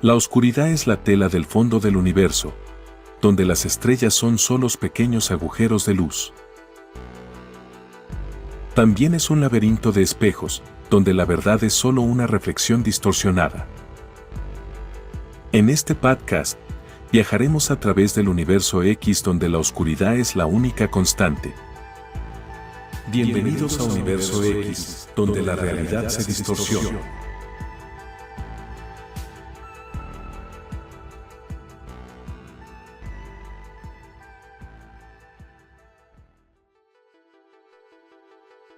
La oscuridad es la tela del fondo del universo, donde las estrellas son solos pequeños agujeros de luz. También es un laberinto de espejos, donde la verdad es solo una reflexión distorsionada. En este podcast, viajaremos a través del universo X donde la oscuridad es la única constante. Bienvenidos a Universo X, donde la realidad se distorsiona.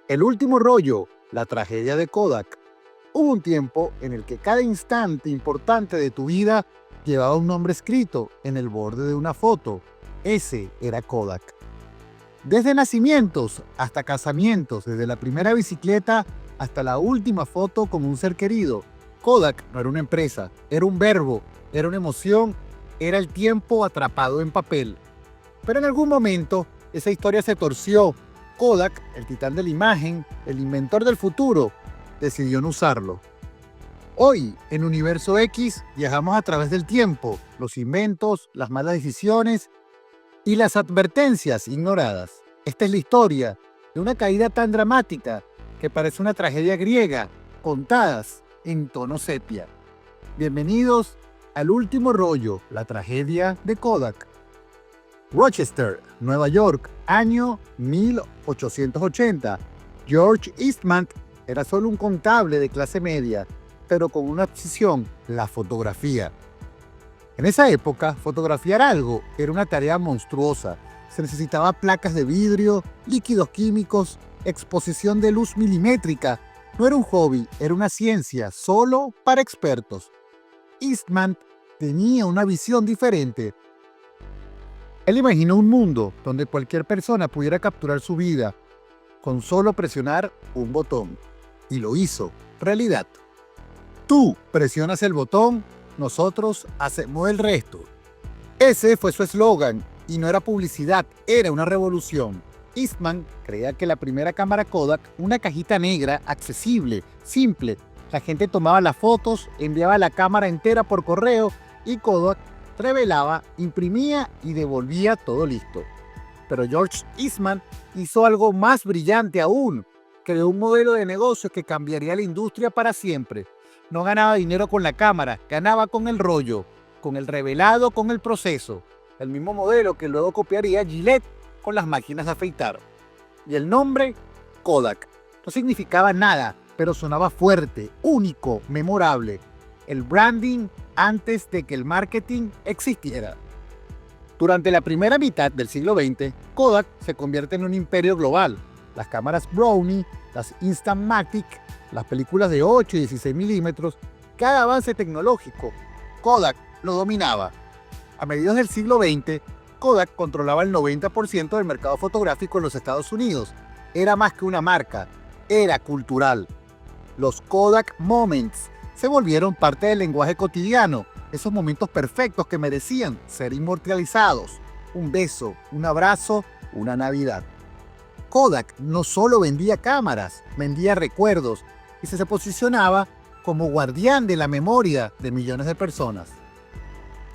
El último rollo, la tragedia de Kodak. Hubo un tiempo en el que cada instante importante de tu vida llevaba un nombre escrito en el borde de una foto. Ese era Kodak. Desde nacimientos hasta casamientos, desde la primera bicicleta hasta la última foto con un ser querido, Kodak no era una empresa, era un verbo, era una emoción, era el tiempo atrapado en papel. Pero en algún momento esa historia se torció. Kodak, el titán de la imagen, el inventor del futuro, decidió no usarlo. Hoy, en Universo X, viajamos a través del tiempo, los inventos, las malas decisiones y las advertencias ignoradas. Esta es la historia de una caída tan dramática que parece una tragedia griega, contadas en tono sepia. Bienvenidos al último rollo, la tragedia de Kodak. Rochester, Nueva York, año 1880. George Eastman era solo un contable de clase media, pero con una obsesión, la fotografía. En esa época, fotografiar algo era una tarea monstruosa. Se necesitaba placas de vidrio, líquidos químicos, exposición de luz milimétrica. No era un hobby, era una ciencia solo para expertos. Eastman tenía una visión diferente. Él imaginó un mundo donde cualquier persona pudiera capturar su vida con solo presionar un botón. Y lo hizo realidad. Tú presionas el botón, nosotros hacemos el resto. Ese fue su eslogan, y no era publicidad, era una revolución. Eastman creía que la primera cámara Kodak, una cajita negra, accesible, simple. La gente tomaba las fotos, enviaba la cámara entera por correo y Kodak revelaba, imprimía y devolvía todo listo. Pero George Eastman hizo algo más brillante aún. Creó un modelo de negocio que cambiaría la industria para siempre. No ganaba dinero con la cámara, ganaba con el rollo, con el revelado, con el proceso. El mismo modelo que luego copiaría Gillette con las máquinas de afeitar. Y el nombre, Kodak. No significaba nada, pero sonaba fuerte, único, memorable. El branding antes de que el marketing existiera. Durante la primera mitad del siglo XX, Kodak se convierte en un imperio global. Las cámaras Brownie, las Instamatic, las películas de 8 y 16 milímetros, cada avance tecnológico, Kodak lo dominaba. A mediados del siglo XX, Kodak controlaba el 90% del mercado fotográfico en los Estados Unidos. Era más que una marca, era cultural. Los Kodak Moments se volvieron parte del lenguaje cotidiano, esos momentos perfectos que merecían ser inmortalizados. Un beso, un abrazo, una Navidad. Kodak no solo vendía cámaras, vendía recuerdos y se posicionaba como guardián de la memoria de millones de personas.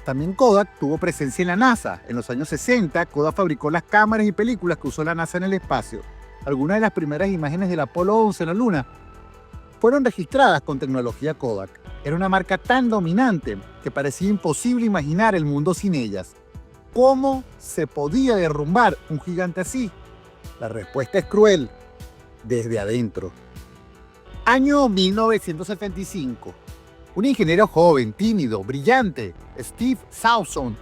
También Kodak tuvo presencia en la NASA. En los años 60, Kodak fabricó las cámaras y películas que usó la NASA en el espacio. Algunas de las primeras imágenes del Apolo 11 en la Luna fueron registradas con tecnología Kodak. Era una marca tan dominante que parecía imposible imaginar el mundo sin ellas. ¿Cómo se podía derrumbar un gigante así? La respuesta es cruel, desde adentro. Año 1975. Un ingeniero joven, tímido, brillante, Steve Sawson,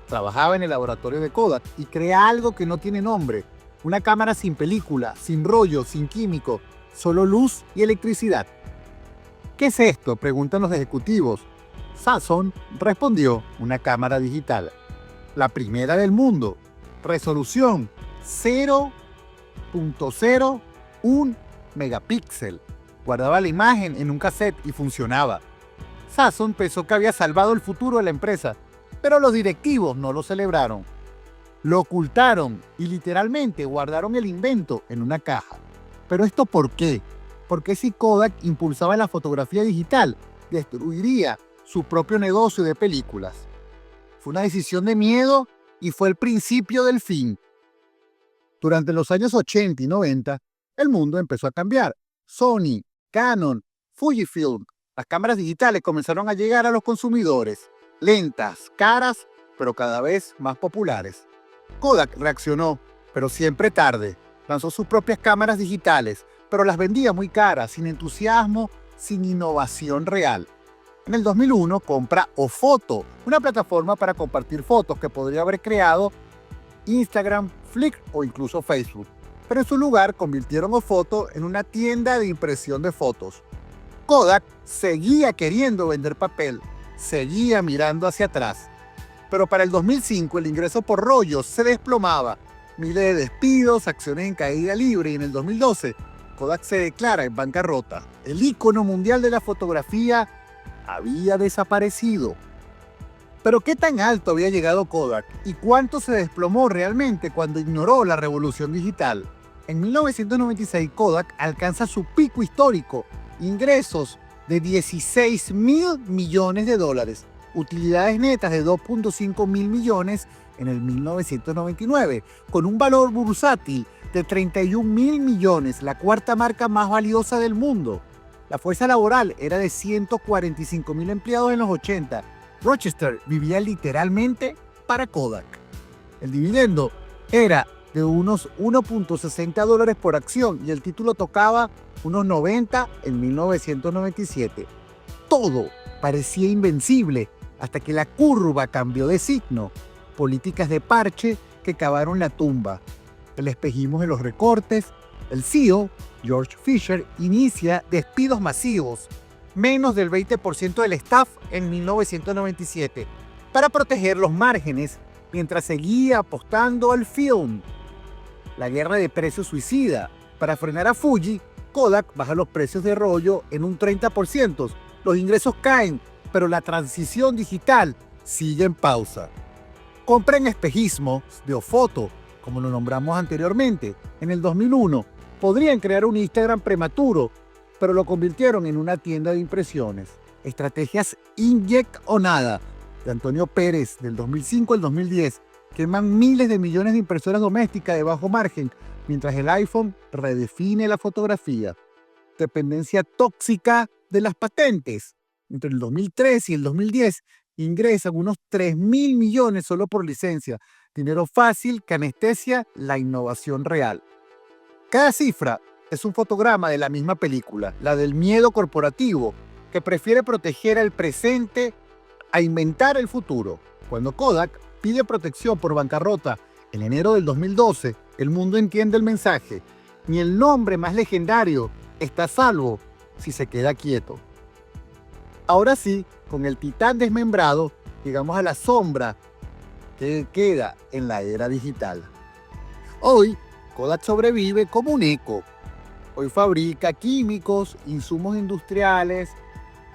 trabajaba en el laboratorio de Kodak y crea algo que no tiene nombre. Una cámara sin película, sin rollo, sin químico, solo luz y electricidad. ¿Qué es esto?, preguntan los ejecutivos. Sawson respondió: una cámara digital. La primera del mundo. Resolución 0.01 megapíxel. Guardaba la imagen en un cassette y funcionaba. Sawson pensó que había salvado el futuro de la empresa, pero los directivos no lo celebraron. Lo ocultaron y literalmente guardaron el invento en una caja. ¿Pero esto por qué? Porque si Kodak impulsaba la fotografía digital, destruiría su propio negocio de películas. Fue una decisión de miedo y fue el principio del fin. Durante los años 80 y 90, el mundo empezó a cambiar. Sony, Canon, Fujifilm, las cámaras digitales comenzaron a llegar a los consumidores. Lentas, caras, pero cada vez más populares. Kodak reaccionó, pero siempre tarde. Lanzó sus propias cámaras digitales, pero las vendía muy caras, sin entusiasmo, sin innovación real. En el 2001 compra Ofoto, una plataforma para compartir fotos que podría haber creado Instagram, Flickr o incluso Facebook. Pero en su lugar convirtieron Ofoto en una tienda de impresión de fotos. Kodak seguía queriendo vender papel, seguía mirando hacia atrás. Pero para el 2005 el ingreso por rollos se desplomaba. Miles de despidos, acciones en caída libre y en el 2012 Kodak se declara en bancarrota. El ícono mundial de la fotografía había desaparecido. Pero ¿qué tan alto había llegado Kodak y cuánto se desplomó realmente cuando ignoró la revolución digital? En 1996 Kodak alcanza su pico histórico, ingresos de $16.000 millones, utilidades netas de $2.5 mil millones en el 1999, con un valor bursátil de $31.000 millones, la cuarta marca más valiosa del mundo. La fuerza laboral era de 145.000 empleados en los 80. Rochester vivía literalmente para Kodak. El dividendo era de unos $1.60 por acción y el título tocaba unos 90 en 1997. Todo parecía invencible hasta que la curva cambió de signo. Políticas de parche que cavaron la tumba. El espejismo de los recortes. El CEO, George Fisher, inicia despidos masivos, menos del 20% del staff en 1997, para proteger los márgenes mientras seguía apostando al film. La guerra de precios suicida. Para frenar a Fuji, Kodak baja los precios de rollo en un 30%. Los ingresos caen, pero la transición digital sigue en pausa. Compren espejismos de Ofoto, como lo nombramos anteriormente. En el 2001 podrían crear un Instagram prematuro, pero lo convirtieron en una tienda de impresiones. Estrategias Inkjet o nada, de Antonio Pérez, del 2005 al 2010, queman miles de millones de impresoras domésticas de bajo margen, mientras el iPhone redefine la fotografía. Dependencia tóxica de las patentes. Entre el 2003 y el 2010 ingresan unos $3.000 millones solo por licencia. Dinero fácil que anestesia la innovación real. Cada cifra es un fotograma de la misma película, la del miedo corporativo, que prefiere proteger el presente a inventar el futuro. Cuando Kodak pide protección por bancarrota en enero del 2012, el mundo entiende el mensaje. Ni el nombre más legendario está a salvo si se queda quieto. Ahora sí, con el titán desmembrado, llegamos a la sombra que queda en la era digital. Hoy, Kodak sobrevive como un eco. Hoy fabrica químicos, insumos industriales,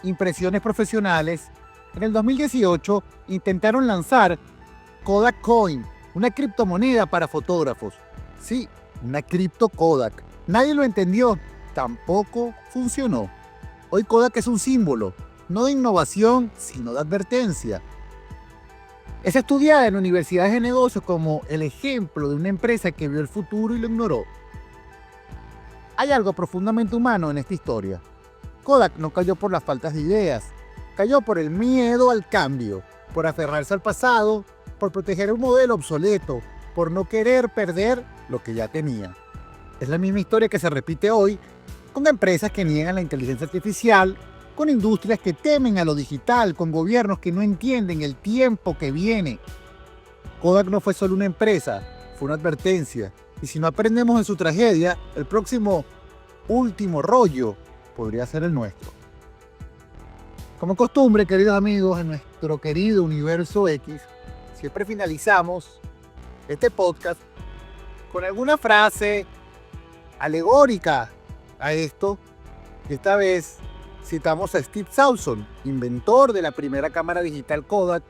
impresiones profesionales. En el 2018 intentaron lanzar Kodak Coin, una criptomoneda para fotógrafos. Sí, una cripto Kodak. Nadie lo entendió, tampoco funcionó. Hoy Kodak es un símbolo, no de innovación, sino de advertencia. Es estudiada en universidades de negocios como el ejemplo de una empresa que vio el futuro y lo ignoró. Hay algo profundamente humano en esta historia. Kodak no cayó por las faltas de ideas, cayó por el miedo al cambio, por aferrarse al pasado, por proteger un modelo obsoleto, por no querer perder lo que ya tenía. Es la misma historia que se repite hoy con empresas que niegan la inteligencia artificial, con industrias que temen a lo digital, con gobiernos que no entienden el tiempo que viene. Kodak no fue solo una empresa, fue una advertencia. Y si no aprendemos de su tragedia, el próximo último rollo podría ser el nuestro. Como costumbre, queridos amigos, en nuestro querido Universo X, siempre finalizamos este podcast con alguna frase alegórica a esto. Y esta vez citamos a Steve Sawson, inventor de la primera cámara digital Kodak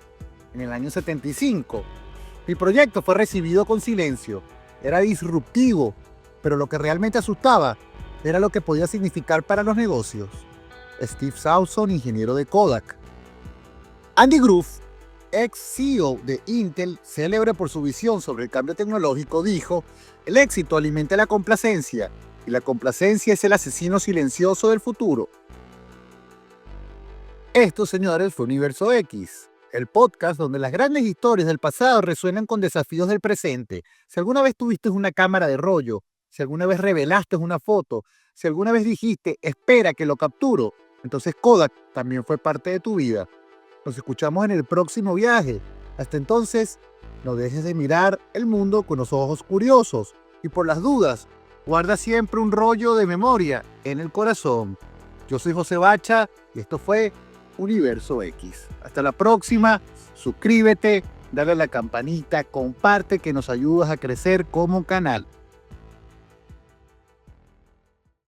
en el año 75. El proyecto fue recibido con silencio. Era disruptivo, pero lo que realmente asustaba era lo que podía significar para los negocios. Steve Sawson, ingeniero de Kodak. Andy Grove, ex CEO de Intel, célebre por su visión sobre el cambio tecnológico, dijo: "El éxito alimenta la complacencia, y la complacencia es el asesino silencioso del futuro". Esto, señores, fue Universo X, el podcast donde las grandes historias del pasado resuenan con desafíos del presente. Si alguna vez tuviste una cámara de rollo, si alguna vez revelaste una foto, si alguna vez dijiste, espera que lo capturo, entonces Kodak también fue parte de tu vida. Nos escuchamos en el próximo viaje. Hasta entonces, no dejes de mirar el mundo con los ojos curiosos y, por las dudas, guarda siempre un rollo de memoria en el corazón. Yo soy José Bacha y esto fue Universo X. Hasta la próxima. Suscríbete, dale a la campanita, comparte, que nos ayudas a crecer como canal.